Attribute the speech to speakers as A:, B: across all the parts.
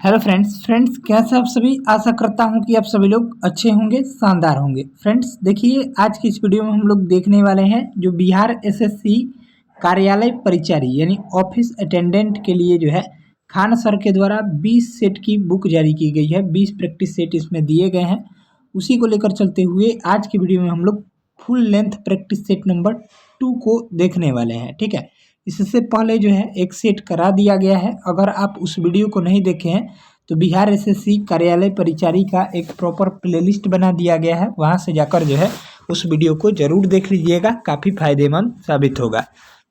A: Hello friends कैसे आप सभी। आशा करता हूं कि आप सभी लोग अच्छे होंगे, शानदार होंगे। फ्रेंड्स देखिए, आज की इस वीडियो में हम लोग देखने वाले हैं जो बिहार एसएससी कार्यालय परिचारी यानी ऑफिस अटेंडेंट के लिए जो है खान सर के द्वारा 20 सेट की बुक जारी की गई है। 20 प्रैक्टिस सेट इसमें दिए गए हैं। उसी को लेकर चलते हुए आज की वीडियो में हम लोग full length practice set number 2 को देखने वाले हैं। ठीक है, इससे पहले जो है एक सेट करा दिया गया है। अगर आप उस वीडियो को नहीं देखे हैं तो बिहार एसएससी कार्यालय परिचारी का एक प्रॉपर प्लेलिस्ट बना दिया गया है, वहां से जाकर जो है उस वीडियो को जरूर देख लीजिएगा, काफ़ी फायदेमंद साबित होगा।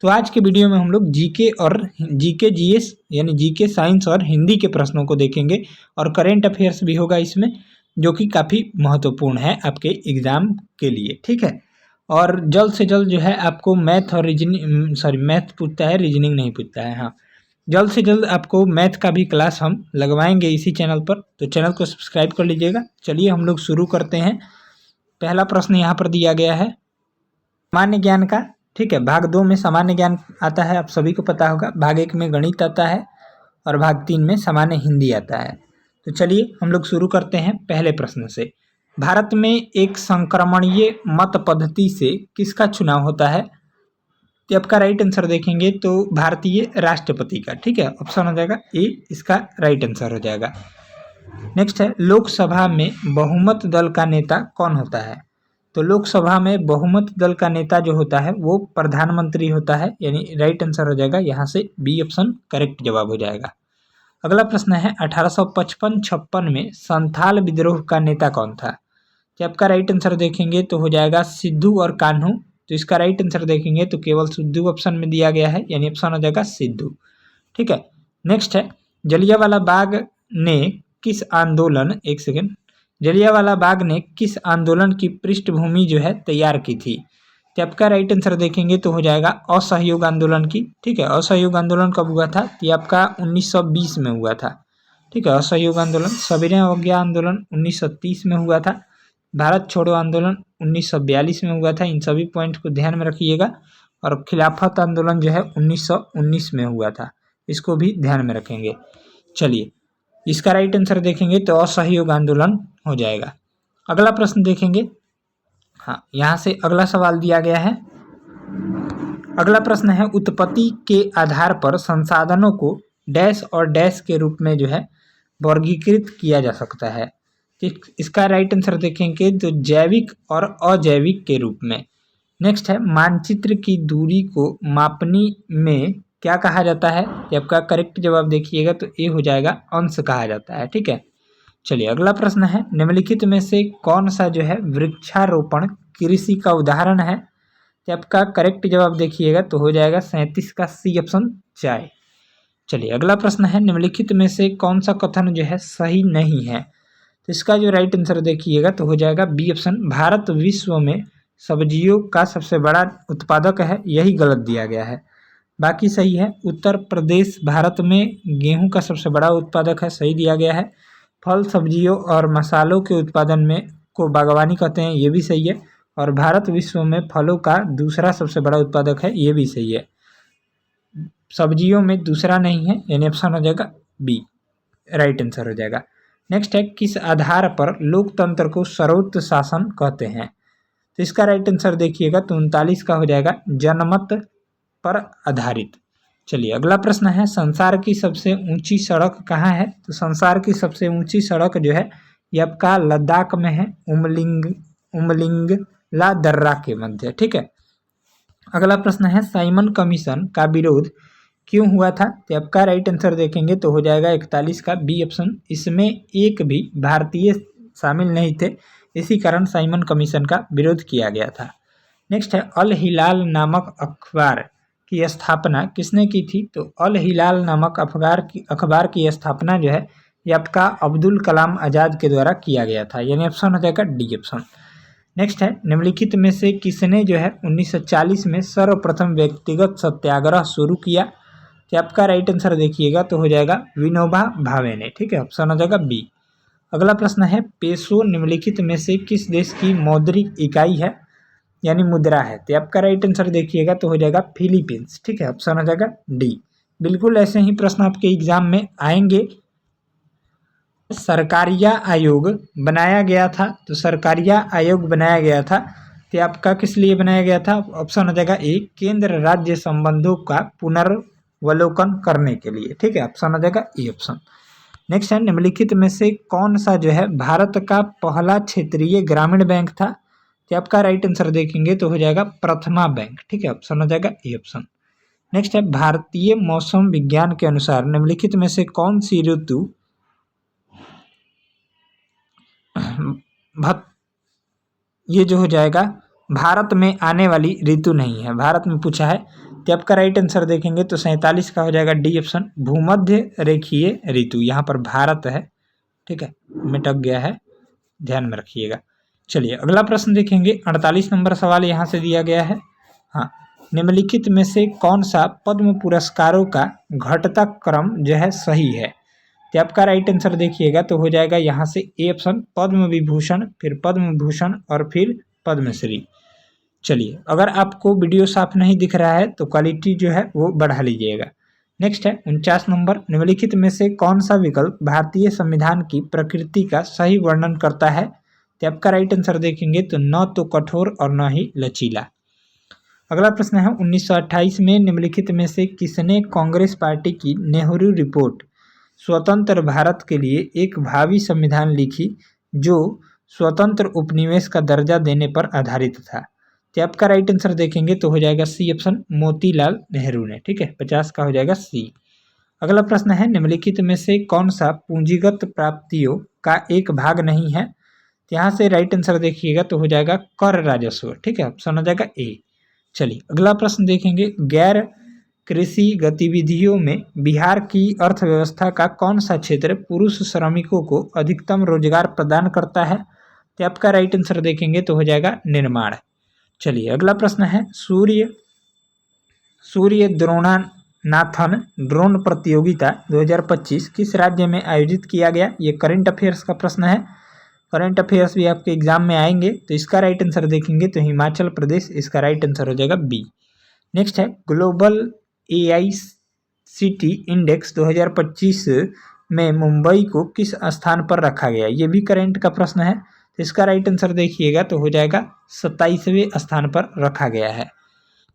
A: तो आज के वीडियो में हम लोग जीके और जीके जीएस यानी जीके साइंस और हिंदी के प्रश्नों को देखेंगे और करेंट अफेयर्स भी होगा इसमें, जो कि काफ़ी महत्वपूर्ण है आपके एग्ज़ाम के लिए। ठीक है, और जल्द से जल्द जो है आपको मैथ और मैथ पूछता है, रीजनिंग नहीं पूछता है। हाँ, जल्द से जल्द आपको मैथ का भी क्लास हम लगवाएंगे इसी चैनल पर, तो चैनल को सब्सक्राइब कर लीजिएगा। चलिए हम लोग शुरू करते हैं। पहला प्रश्न यहाँ पर दिया गया है सामान्य ज्ञान का। ठीक है, भाग 2 में सामान्य ज्ञान आता है, आप सभी को पता होगा। भाग 1 में गणित आता है और भाग 3 में सामान्य हिंदी आता है। तो चलिए हम लोग शुरू करते हैं पहले प्रश्न से। भारत में एक संक्रमणीय मत पद्धति से किसका चुनाव होता है? तो आपका राइट आंसर देखेंगे तो भारतीय राष्ट्रपति का। ठीक है, ऑप्शन हो जाएगा ए, इसका राइट आंसर हो जाएगा। नेक्स्ट है, लोकसभा में बहुमत दल का नेता कौन होता है? तो लोकसभा में बहुमत दल का नेता जो होता है वो प्रधानमंत्री होता है, यानी राइट आंसर हो जाएगा यहाँ से बी ऑप्शन करेक्ट जवाब हो जाएगा। अगला प्रश्न है, 1855-56 में संथाल विद्रोह का नेता कौन था? तो आपका राइट आंसर देखेंगे तो हो जाएगा सिद्धू और कान्हू। तो इसका राइट आंसर देखेंगे तो केवल सिद्धू ऑप्शन में दिया गया है, यानी ऑप्शन हो जाएगा सिद्धू। ठीक है, नेक्स्ट है, जलियांवाला बाग ने किस आंदोलन एक सेकेंड जलियांवाला बाग ने किस आंदोलन की पृष्ठभूमि जो है तैयार की थी? तो आपका राइट आंसर देखेंगे तो हो जाएगा असहयोग आंदोलन की। ठीक है, असहयोग आंदोलन कब हुआ था? तो आपका 1920 में हुआ था। ठीक है, असहयोग आंदोलन। सविनय अवज्ञा आंदोलन 1930 में हुआ था। भारत छोड़ो आंदोलन 1942 में हुआ था। इन सभी पॉइंट को ध्यान में रखिएगा। और खिलाफत आंदोलन जो है 1919 में हुआ था, इसको भी ध्यान में रखेंगे। चलिए, इसका राइट आंसर देखेंगे तो असहयोग आंदोलन हो जाएगा। अगला प्रश्न देखेंगे। हाँ, यहाँ से अगला सवाल दिया गया है। अगला प्रश्न है, उत्पत्ति के आधार पर संसाधनों को डैश और डैश के रूप में जो है वर्गीकृत किया जा सकता है। इसका राइट आंसर देखेंगे तो जैविक और अजैविक के रूप में। नेक्स्ट है, मानचित्र की दूरी को मापनी में क्या कहा जाता है? आपका करेक्ट जवाब देखिएगा तो ए हो जाएगा, अंश कहा जाता है। ठीक है, चलिए अगला प्रश्न है, निम्नलिखित में से कौन सा जो है वृक्षारोपण कृषि का उदाहरण है? तो आपका करेक्ट जवाब देखिएगा तो हो जाएगा 37 का सी ऑप्शन चाय। चलिए अगला प्रश्न है, निम्नलिखित में से कौन सा कथन जो है सही नहीं है? तो इसका जो राइट आंसर देखिएगा तो हो जाएगा बी ऑप्शन, भारत विश्व में सब्जियों का सबसे बड़ा उत्पादक है, यही गलत दिया गया है। बाकी सही है। उत्तर प्रदेश भारत में गेहूं का सबसे बड़ा उत्पादक है, सही दिया गया है। फल सब्जियों और मसालों के उत्पादन में को बागवानी कहते हैं, ये भी सही है। और भारत विश्व में फलों का दूसरा सबसे बड़ा उत्पादक है, ये भी सही है। सब्जियों में दूसरा नहीं है, यानी ऑप्शन हो जाएगा बी, राइट आंसर हो जाएगा। नेक्स्ट है, किस आधार पर लोकतंत्र को सर्वोच्च शासन कहते हैं? तो इसका राइट आंसर देखिएगा तो 39 का हो जाएगा, जनमत पर आधारित। चलिए अगला प्रश्न है, संसार की सबसे ऊंची सड़क कहाँ है? तो संसार की सबसे ऊंची सड़क जो है ये आपका लद्दाख में है, उमलिंगला दर्रा के मध्य। ठीक है, अगला प्रश्न है, साइमन कमीशन का विरोध क्यों हुआ था? तो आपका राइट आंसर देखेंगे तो हो जाएगा 41 का बी ऑप्शन, इसमें एक भी भारतीय शामिल नहीं थे, इसी कारण साइमन कमीशन का विरोध किया गया था। नेक्स्ट है, अल हिलाल नामक अखबार की स्थापना किसने की थी? तो अल हिलाल नामक अखबार की स्थापना जो है ये आपका अब्दुल कलाम आज़ाद के द्वारा किया गया था, यानी ऑप्शन हो जाएगा डी ऑप्शन। नेक्स्ट है, निम्नलिखित में से किसने जो है 1940 में सर्वप्रथम व्यक्तिगत सत्याग्रह शुरू किया? तो आपका राइट आंसर देखिएगा तो हो जाएगा विनोबा भावे ने। ठीक है, ऑप्शन हो जाएगा बी। अगला प्रश्न है, पेसो निम्नलिखित में से किस देश की मौद्रिक इकाई है, यानी मुद्रा है? तो आपका राइट आंसर देखिएगा तो हो जाएगा फिलीपींस। ठीक है, ऑप्शन हो जाएगा डी। बिल्कुल ऐसे ही प्रश्न आपके एग्जाम में आएंगे, सरकारिया आयोग बनाया गया था। तो सरकारिया आयोग बनाया गया था, तो आपका किस लिए बनाया गया था? ऑप्शन हो जाएगा ए, केंद्र राज्य संबंधों का पुनर्वलोकन करने के लिए। ठीक है, ऑप्शन हो जाएगा ए ऑप्शन। नेक्स्ट है, निम्नलिखित में से कौन सा जो है भारत का पहला क्षेत्रीय ग्रामीण बैंक था? तो आपका राइट आंसर देखेंगे तो हो जाएगा प्रथमा बैंक। ठीक है, ऑप्शन हो जाएगा ए ऑप्शन। नेक्स्ट है, भारतीय मौसम विज्ञान के अनुसार निम्नलिखित में से कौन सी ऋतु ये जो हो जाएगा भारत में आने वाली ऋतु नहीं है, भारत में पूछा है। तो आपका राइट आंसर देखेंगे तो 47 का हो जाएगा डी ऑप्शन, भूमध्य रेखीय ऋतु। यहाँ पर भारत है, ठीक है, मिटक गया है, ध्यान में रखिएगा। चलिए अगला प्रश्न देखेंगे, 48 नंबर सवाल यहाँ से दिया गया है। हाँ, निम्नलिखित में से कौन सा पद्म पुरस्कारों का घटता क्रम जो है सही है? तो आपका राइट आंसर देखिएगा तो हो जाएगा यहाँ से ए ऑप्शन, पद्म विभूषण, फिर पद्म भूषण और फिर पद्मश्री। चलिए, अगर आपको वीडियो साफ नहीं दिख रहा है तो क्वालिटी जो है वो बढ़ा लीजिएगा। नेक्स्ट है 49 नंबर, निम्नलिखित में से कौन सा विकल्प भारतीय संविधान की प्रकृति का सही वर्णन करता है? तो आपका राइट आंसर देखेंगे तो न तो कठोर और न ही लचीला। अगला प्रश्न है 1928 में निम्नलिखित में से किसने कांग्रेस पार्टी की नेहरू रिपोर्ट स्वतंत्र भारत के लिए एक भावी संविधान लिखी जो स्वतंत्र उपनिवेश का दर्जा देने पर आधारित था? तो आपका राइट आंसर देखेंगे तो हो जाएगा सी ऑप्शन, मोतीलाल नेहरू ने। ठीक है, 50 का हो जाएगा सी। अगला प्रश्न है, निम्नलिखित में से कौन सा पूंजीगत प्राप्तियों का एक भाग नहीं है? तो यहाँ से राइट आंसर देखिएगा तो हो जाएगा कर राजस्व। ठीक है, ऑप्शन हो जाएगा ए। चलिए अगला प्रश्न देखेंगे, गैर कृषि गतिविधियों में बिहार की अर्थव्यवस्था का कौन सा क्षेत्र पुरुष श्रमिकों को अधिकतम रोजगार प्रदान करता है? तो आपका राइट आंसर देखेंगे तो हो जाएगा निर्माण। चलिए अगला प्रश्न है, सूर्य द्रोणानाथन ड्रोन प्रतियोगिता 2025 किस राज्य में आयोजित किया गया? ये करंट अफेयर्स का प्रश्न है, करंट अफेयर्स भी आपके एग्जाम में आएंगे। तो इसका राइट आंसर देखेंगे तो हिमाचल प्रदेश, इसका राइट आंसर हो जाएगा बी। नेक्स्ट है, ग्लोबल AICT इंडेक्स 2025 में मुंबई को किस स्थान पर रखा गया? ये भी करंट का प्रश्न है, तो इसका राइट आंसर देखिएगा तो हो जाएगा 27वें स्थान पर रखा गया है।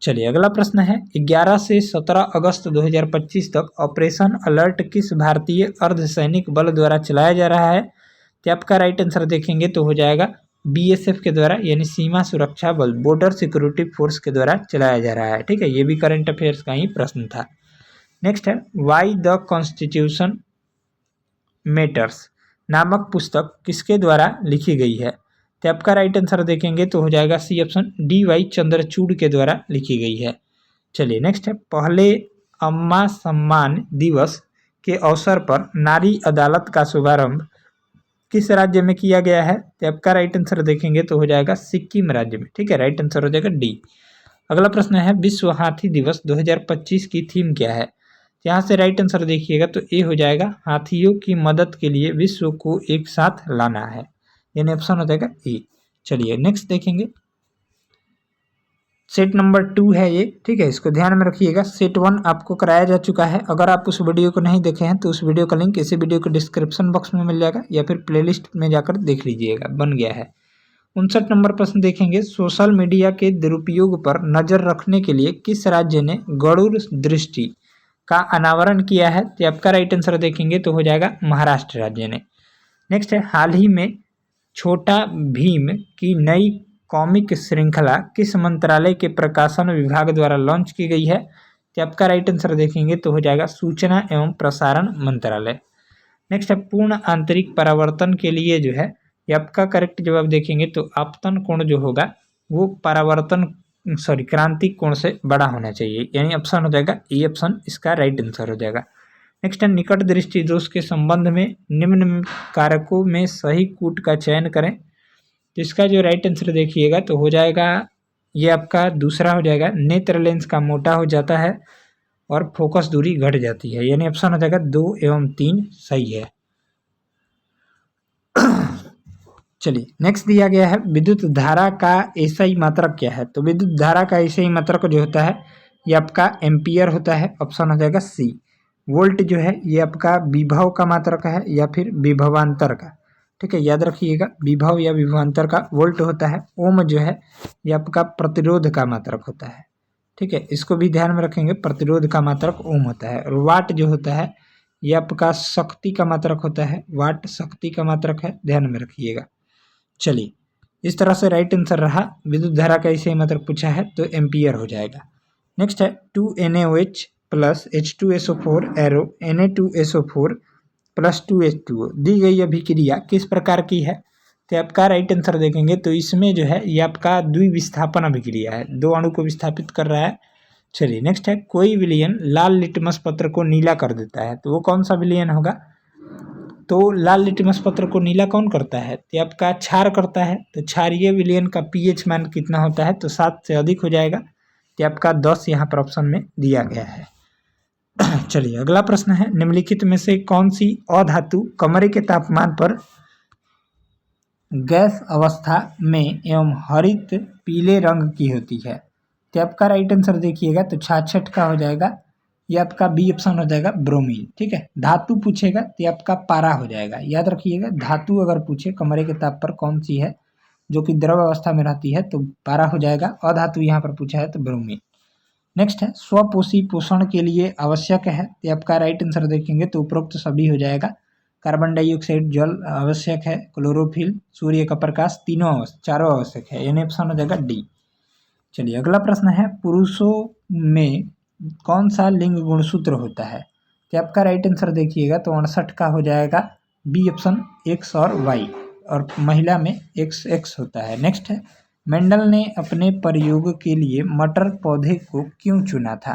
A: चलिए अगला प्रश्न है, 11 से 17 अगस्त 2025 तक ऑपरेशन अलर्ट किस भारतीय अर्धसैनिक बल द्वारा चलाया जा रहा है? तो आपका राइट आंसर देखेंगे तो हो जाएगा BSF के द्वारा, यानी सीमा सुरक्षा बल, बॉर्डर सिक्योरिटी फोर्स के द्वारा चलाया जा रहा है। ठीक है, ये भी करंट अफेयर्स का ही प्रश्न था। नेक्स्ट है, वाई द कॉन्स्टिट्यूशन मैटर्स नामक पुस्तक किसके द्वारा लिखी गई है? तो आपका राइट आंसर देखेंगे तो हो जाएगा सी ऑप्शन, DY चंद्रचूड़ के द्वारा लिखी गई है। चलिए नेक्स्ट है, पहले अम्मा सम्मान दिवस के अवसर पर नारी अदालत का शुभारंभ किस राज्य में किया गया है? तो आपका राइट आंसर देखेंगे तो हो जाएगा सिक्किम राज्य में। ठीक है, राइट आंसर हो जाएगा डी। अगला प्रश्न है, विश्व हाथी दिवस 2025 की थीम क्या है? यहाँ से राइट आंसर देखिएगा तो ए हो जाएगा, हाथियों की मदद के लिए विश्व को एक साथ लाना है, यानी ऑप्शन हो जाएगा ए। चलिए नेक्स्ट देखेंगे, सेट नंबर 2 है ये। ठीक है, इसको ध्यान में रखिएगा। सेट 1 आपको कराया जा चुका है। अगर आप उस वीडियो को नहीं देखे हैं तो उस वीडियो का लिंक इसी वीडियो के डिस्क्रिप्शन बॉक्स में मिल जाएगा, या फिर प्लेलिस्ट में जाकर देख लीजिएगा, बन गया है। 59 नंबर प्रश्न देखेंगे, सोशल मीडिया के दुरुपयोग पर नजर रखने के लिए किस राज्य ने गरुड़ दृष्टि का अनावरण किया है? तो आपका राइट आंसर देखेंगे तो हो जाएगा महाराष्ट्र राज्य ने। नेक्स्ट है, हाल ही में छोटा भीम की नई कॉमिक श्रृंखला किस मंत्रालय के प्रकाशन विभाग द्वारा लॉन्च की गई है? तो आपका राइट आंसर देखेंगे तो हो जाएगा सूचना एवं प्रसारण मंत्रालय। नेक्स्ट है, पूर्ण आंतरिक परावर्तन के लिए जो है, ये आपका करेक्ट जवाब देखेंगे तो आपतन कोण जो होगा वो क्रांतिक कोण से बड़ा होना चाहिए, यानी ऑप्शन हो जाएगा ए ऑप्शन, इसका राइट आंसर हो जाएगा। नेक्स्ट है, निकट दृष्टि दोष के संबंध में निम्न कारकों में सही कूट का चयन करें। तो इसका जो राइट आंसर देखिएगा तो हो जाएगा, ये आपका दूसरा हो जाएगा, नेत्र लेंस का मोटा हो जाता है और फोकस दूरी घट जाती है, यानी ऑप्शन हो जाएगा 2 एवं 3 सही है। चलिए नेक्स्ट दिया गया है, विद्युत धारा का एसआई मात्रक क्या है? तो विद्युत धारा का एसआई मात्रक जो होता है ये आपका एम्पियर होता है, ऑप्शन हो जाएगा सी। वोल्ट जो है ये आपका विभव का मात्रक है या फिर विभवांतर का, ठीक है, याद रखिएगा, विभव या विभवांतर का वोल्ट होता है। ओम जो है ये आपका प्रतिरोध का मात्रक होता है, ठीक है, इसको भी ध्यान में रखेंगे, प्रतिरोध का मात्रक ओम होता है। और वाट जो होता है ये आपका शक्ति का मात्रक होता है, वाट शक्ति का मात्रक है, ध्यान में रखिएगा। चलिए, इस तरह से राइट आंसर रहा। विद्युत धारा का इसे मात्रक पूछा है तो एम्पियर हो जाएगा। नेक्स्ट है 2NaOH plus H2SO4 arrow Na2SO4 plus 2H2O दी गई अभिक्रिया किस प्रकार की है? तो आपका राइट आंसर देखेंगे तो इसमें जो है ये आपका द्विविस्थापन अभिक्रिया है, दो अणु को विस्थापित कर रहा है। चलिए नेक्स्ट है कोई विलयन लाल लिटमस पत्र को नीला कर देता है, तो वो कौन सा विलयन होगा? तो लाल लिटमस पत्र को नीला कौन करता है? तो आपका क्षार करता है। तो क्षारीय विलयन का पीएच मान कितना होता है? तो 7 से अधिक हो जाएगा। तो आपका 10 यहाँ पर ऑप्शन में दिया गया है। चलिए अगला प्रश्न है, निम्नलिखित में से कौन सी अधातु कमरे के तापमान पर गैस अवस्था में एवं हरित पीले रंग की होती है? तो आपका राइट आंसर देखिएगा तो 66 का हो जाएगा, ये आपका बी ऑप्शन हो जाएगा ब्रोमीन, ठीक है। धातु पूछेगा तो आपका पारा हो जाएगा, याद रखिएगा, धातु अगर पूछे कमरे के ताप पर कौन सी है जो कि द्रव अवस्था में रहती है तो पारा हो जाएगा, अधातु यहाँ पर पूछा है तो ब्रोमीन। नेक्स्ट है स्वपोषी पोषण के लिए आवश्यक है, तो आपका राइट आंसर देखेंगे तो उपरोक्त सभी हो जाएगा। कार्बन डाइऑक्साइड जल आवश्यक है, क्लोरोफिल सूर्य का प्रकाश चारों आवश्यक है, यानी ऑप्शन हो जाएगा डी। चलिए अगला प्रश्न है, पुरुषों में कौन सा लिंग गुणसूत्र होता है? तो आपका राइट आंसर देखिएगा तो 68 का हो जाएगा, बी ऑप्शन एक्स और वाई, और महिला में एक्स एक्स होता है। नेक्स्ट है मेंडल ने अपने प्रयोग के लिए मटर पौधे को क्यों चुना था?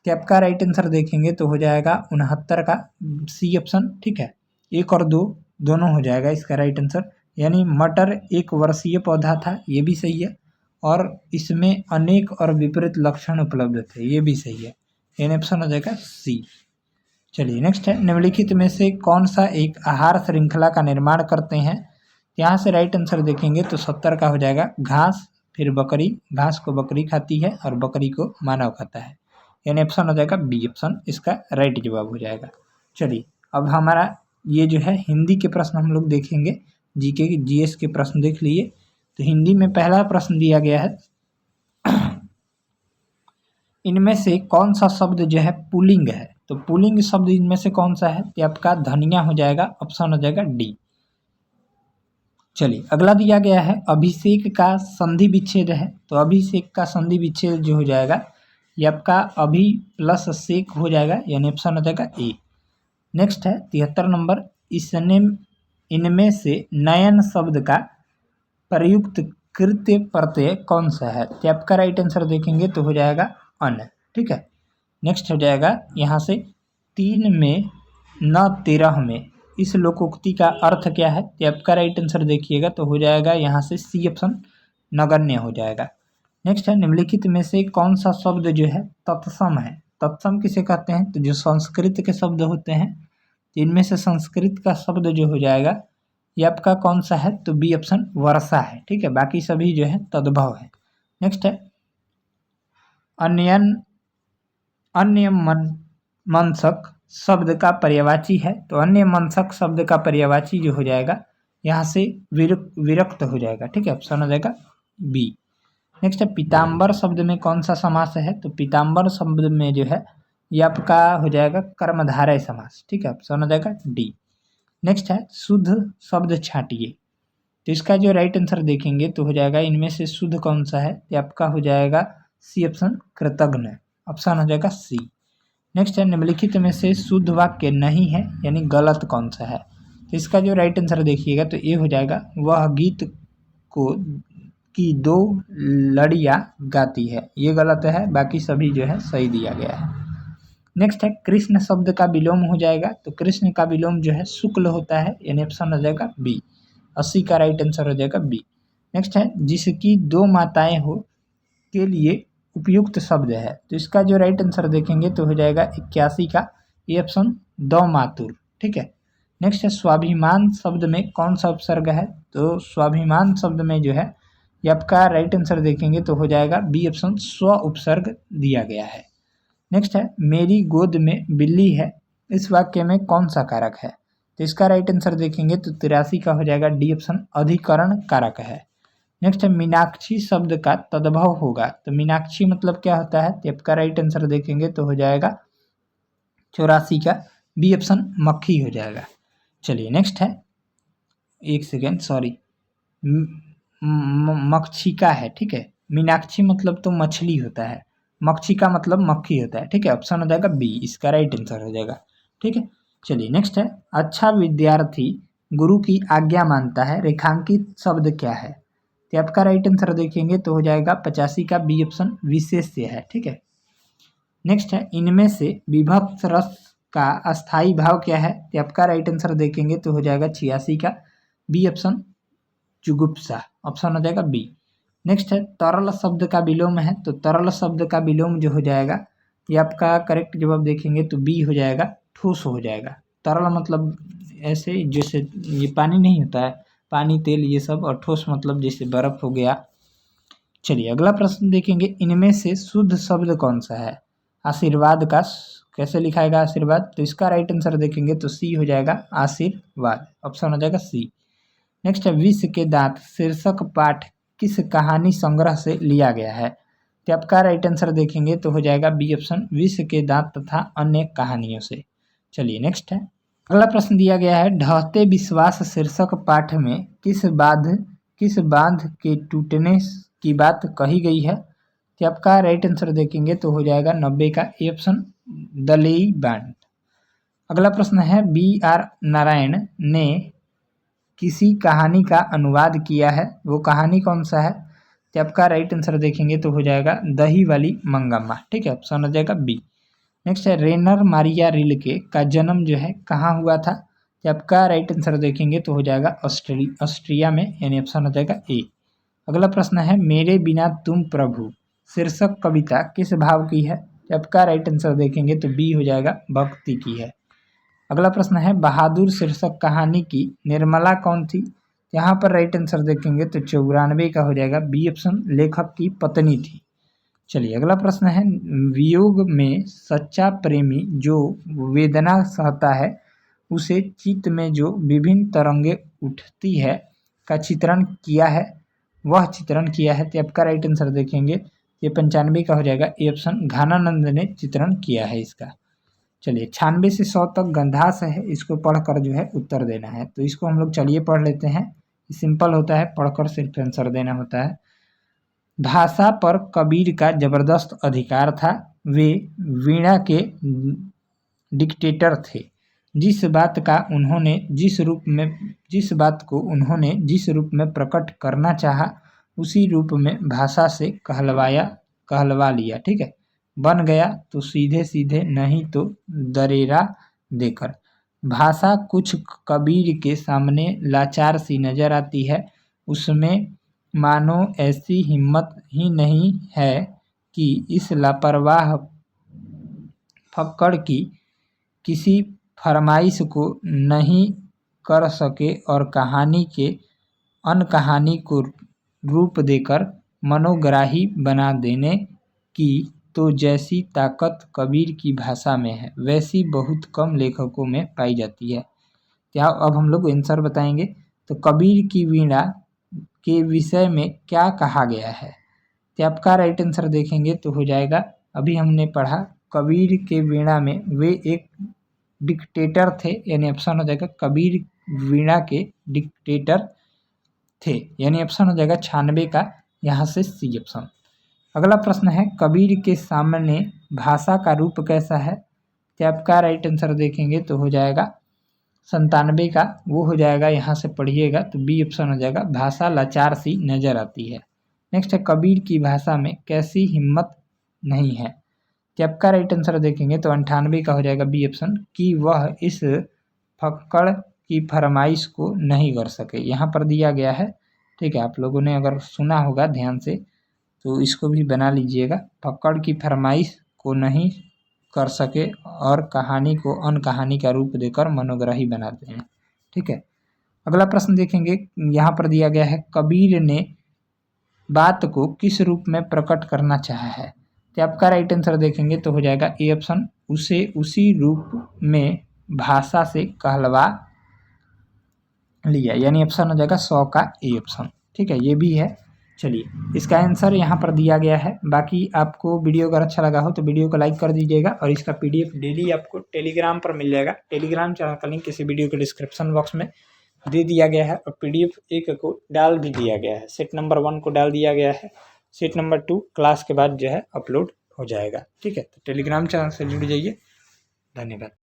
A: तो आपका राइट आंसर देखेंगे तो हो जाएगा 69 का, सी ऑप्शन, ठीक है, 1 और 2 दोनों हो जाएगा इसका राइट आंसर, यानी मटर एक वर्षीय पौधा था, ये भी सही है, और इसमें अनेक और विपरीत लक्षण उपलब्ध थे, ये भी सही है, यानी ऑप्शन हो जाएगा सी। चलिए नेक्स्ट है, निम्नलिखित में से कौन सा एक आहार श्रृंखला का निर्माण करते हैं? यहाँ से राइट आंसर देखेंगे तो 70 का हो जाएगा, घास, फिर बकरी, घास को बकरी खाती है और बकरी को मानव खाता है, यानी ऑप्शन हो जाएगा बी ऑप्शन, इसका राइट जवाब हो जाएगा। चलिए अब हमारा ये जो है हिंदी के प्रश्न हम लोग देखेंगे, जीके की जीएस के प्रश्न देख लिए। तो हिंदी में पहला प्रश्न दिया गया है, इनमें से कौन सा शब्द जो है पुल्लिंग है? तो पुल्लिंग शब्द इनमें से कौन सा है? तो आपका धनिया हो जाएगा, ऑप्शन हो जाएगा डी। चलिए अगला दिया गया है, अभिषेक का संधि विच्छेद है, तो अभिषेक का संधि विच्छेद जो हो जाएगा ये आपका अभि प्लस शेक हो जाएगा, यानी ऑप्शन हो जाएगा ए। नेक्स्ट है 73 नंबर, इनमें से नयन शब्द का प्रयुक्त कृत्य प्रत्यय कौन सा है? तो आपका राइट आंसर देखेंगे तो हो जाएगा अन, ठीक है। नेक्स्ट हो जाएगा यहाँ से 3 में न 13 में, इस लोकोक्ति का अर्थ क्या है? तो आपका राइट आंसर देखिएगा तो हो जाएगा यहाँ से सी ऑप्शन, नगण्य हो जाएगा। नेक्स्ट है, निम्नलिखित में से कौन सा शब्द जो है तत्सम है? तत्सम किसे कहते हैं? तो जो संस्कृत के शब्द होते हैं, तो इनमें से संस्कृत का शब्द जो हो जाएगा ये आपका कौन सा है? तो बी ऑप्शन वर्षा है, ठीक है, बाकी सभी जो है तद्भव है। नेक्स्ट है अन्यमनस्क शब्द का पर्यायवाची है, तो अन्यमनस्क शब्द का पर्यायवाची जो हो जाएगा यहाँ से विरक्त हो जाएगा, ठीक है, ऑप्शन हो जाएगा बी। नेक्स्ट है पीताम्बर शब्द में कौन सा समास है? तो पीताम्बर शब्द में जो है ये आपका हो जाएगा कर्मधारय समास, ठीक है, ऑप्शन हो जाएगा डी। नेक्स्ट है शुद्ध शब्द छांटिए, तो इसका जो राइट आंसर देखेंगे तो हो जाएगा, इनमें से शुद्ध कौन सा है? तो आपका हो जाएगा सी ऑप्शन, कृतज्ञ, ऑप्शन हो जाएगा सी। नेक्स्ट है निम्नलिखित में से शुद्ध वाक्य नहीं है, यानी गलत कौन सा है? तो इसका जो राइट आंसर देखिएगा तो ये हो जाएगा, वह गीत को की 2 लड़ियाँ गाती है, ये गलत है, बाकी सभी जो है सही दिया गया है। नेक्स्ट है कृष्ण शब्द का विलोम हो जाएगा, तो कृष्ण का विलोम जो है शुक्ल होता है, यानी ऑप्शन हो जाएगा बी, 80 का राइट आंसर हो जाएगा बी। नेक्स्ट है जिसकी 2 माताएं हो के लिए उपयुक्त शब्द है, तो इसका जो राइट आंसर देखेंगे तो हो जाएगा 81 का, ये ऑप्शन दो मातुर, ठीक है। नेक्स्ट है स्वाभिमान शब्द में कौन सा उपसर्ग है? तो स्वाभिमान शब्द में जो है ये आपका राइट आंसर देखेंगे तो हो जाएगा बी ऑप्शन, स्व उपसर्ग दिया गया है। नेक्स्ट है मेरी गोद में बिल्ली है, इस वाक्य में कौन सा कारक है? तो इसका राइट आंसर देखेंगे तो 83 का हो जाएगा डी ऑप्शन, अधिकरण कारक है। नेक्स्ट है मीनाक्षी शब्द का तद्भव होगा, तो मीनाक्षी मतलब क्या होता है? तो आपका राइट आंसर देखेंगे तो हो जाएगा 84 का बी ऑप्शन, मक्खी हो जाएगा। चलिए नेक्स्ट है, एक सेकेंड सॉरी, मक्षिका है, ठीक है। मीनाक्षी मतलब तो मछली होता है, मक्षिका मतलब मक्खी होता है, ठीक है। ऑप्शन हो जाएगा बी, इसका राइट आंसर हो जाएगा, ठीक है। चलिए नेक्स्ट है, अच्छा विद्यार्थी गुरु की आज्ञा मानता है, रेखांकित शब्द क्या है? तो आपका राइट आंसर देखेंगे तो हो जाएगा 85 का बी ऑप्शन, विशेष्य है, ठीक है। नेक्स्ट है, इनमें से विभक्त रस का अस्थाई भाव क्या है? तो आपका राइट आंसर देखेंगे तो हो जाएगा 86 का बी ऑप्शन, जुगुप्सा, ऑप्शन हो जाएगा बी। नेक्स्ट है, तरल शब्द का विलोम है, तो तरल शब्द का विलोम जो हो जाएगा, ये आपका करेक्ट जवाब देखेंगे तो बी हो जाएगा, ठोस हो जाएगा। तरल मतलब ऐसे जैसे ये पानी नहीं होता है, पानी तेल ये सब, और ठोस मतलब जैसे बर्फ हो गया। चलिए अगला प्रश्न देखेंगे, इनमें से शुद्ध शब्द कौन सा है? आशीर्वाद का कैसे लिखाएगा आशीर्वाद? तो इसका राइट आंसर देखेंगे तो सी हो जाएगा, आशीर्वाद, ऑप्शन हो जाएगा सी। नेक्स्ट है, विष के दांत शीर्षक पाठ किस कहानी संग्रह से लिया गया है? तो आपका राइट आंसर देखेंगे तो हो जाएगा बी ऑप्शन, विष के दांत तथा अन्य कहानियों से। चलिए नेक्स्ट है, अगला प्रश्न दिया गया है, ढहते विश्वास शीर्षक पाठ में किस बांध के टूटने की बात कही गई है? तो आपका राइट आंसर देखेंगे तो हो जाएगा 90 का ए ऑप्शन, दलेई बांध। अगला प्रश्न है, बी आर नारायण ने किसी कहानी का अनुवाद किया है, वो कहानी कौन सा है? तो आपका राइट आंसर देखेंगे तो हो जाएगा दही वाली मंगम्मा, ठीक है, ऑप्शन हो जाएगा बी। नेक्स्ट है, रेनर मारिया रिल्के का जन्म जो है कहाँ हुआ था? तो आपका राइट आंसर देखेंगे तो हो जाएगा ऑस्ट्रिया में, यानी ऑप्शन हो जाएगा ए। अगला प्रश्न है, मेरे बिना तुम प्रभु शीर्षक कविता किस भाव की है? तो आपका राइट आंसर देखेंगे तो बी हो जाएगा, भक्ति की है। अगला प्रश्न है, बहादुर शीर्षक कहानी की निर्मला कौन थी? यहाँ पर राइट आंसर देखेंगे तो 94 का हो जाएगा बी ऑप्शन, लेखक की पत्नी थी। चलिए अगला प्रश्न है, वियोग में सच्चा प्रेमी जो वेदना सहता है उसे चित्त में जो विभिन्न तरंगे उठती है का चित्रण किया है, वह चित्रण किया है। तो आपका राइट आंसर देखेंगे ये 95 का हो जाएगा ए ऑप्शन, घानानंद ने चित्रण किया है इसका। चलिए 96 से 100 तक गंधास है, इसको पढ़कर जो है उत्तर देना है, तो इसको हम लोग चलिए पढ़ लेते हैं। सिंपल होता है, पढ़कर सिर्फ आंसर देना होता है। भाषा पर कबीर का जबरदस्त अधिकार था, वे वीणा के डिक्टेटर थे। जिस बात को उन्होंने जिस रूप में प्रकट करना चाहा उसी रूप में भाषा से कहलवा लिया, ठीक है। बन गया तो सीधे सीधे, नहीं तो दरेरा देकर। भाषा कुछ कबीर के सामने लाचार सी नजर आती है, उसमें मानो ऐसी हिम्मत ही नहीं है कि इस लापरवाह फक्कड़ की किसी फरमाइश को नहीं कर सके और कहानी के अनकहानी को रूप देकर मनोग्राही बना देने की तो जैसी ताकत कबीर की भाषा में है वैसी बहुत कम लेखकों में पाई जाती है। क्या अब हम लोग आंसर बताएंगे, तो कबीर की वीणा के विषय में क्या कहा गया है? तो आपका राइट आंसर देखेंगे तो हो जाएगा, अभी हमने पढ़ा कबीर के वीणा में वे एक डिक्टेटर थे, यानी ऑप्शन हो जाएगा कबीर वीणा के डिक्टेटर थे, यानी ऑप्शन हो जाएगा 96 का, यहाँ से सी ऑप्शन। अगला प्रश्न है, कबीर के सामने भाषा का रूप कैसा है? तो आपका राइट आंसर देखेंगे तो हो जाएगा 97 का, वो हो जाएगा, यहाँ से पढ़िएगा तो बी ऑप्शन हो जाएगा, भाषा लाचार सी नजर आती है। नेक्स्ट है, कबीर की भाषा में कैसी हिम्मत नहीं है? तो आपका राइट आंसर देखेंगे तो 98 का हो जाएगा बी ऑप्शन, कि वह इस फक्कड़ की फरमाइश को नहीं कर सके। यहाँ पर दिया गया है, ठीक है, आप लोगों ने अगर सुना होगा ध्यान से तो इसको भी बना लीजिएगा, फक्कड़ की फरमाइश को नहीं कर सके और कहानी को अनकहानी का रूप देकर मनोग्राही बनाते हैं, ठीक है। अगला प्रश्न देखेंगे, यहाँ पर दिया गया है, कबीर ने बात को किस रूप में प्रकट करना चाहा है? तो आपका राइट आंसर देखेंगे तो हो जाएगा ए ऑप्शन, उसे उसी रूप में भाषा से कहलवा लिया, यानी ऑप्शन हो जाएगा 100 का ए ऑप्शन। ठीक है, ये भी है। चलिए, इसका आंसर यहाँ पर दिया गया है। बाकी आपको वीडियो अगर अच्छा लगा हो तो वीडियो को लाइक कर दीजिएगा और इसका पीडीएफ डेली आपको टेलीग्राम पर मिल जाएगा। टेलीग्राम चैनल का लिंक किसी वीडियो के डिस्क्रिप्शन बॉक्स में दे दिया गया है और पीडीएफ एक को डाल भी दिया गया है। सेट नंबर 1 को डाल दिया गया है, सेट नंबर 2 क्लास के बाद जो है अपलोड हो जाएगा। ठीक है, तो टेलीग्राम चैनल से जुड़ जाइए। धन्यवाद।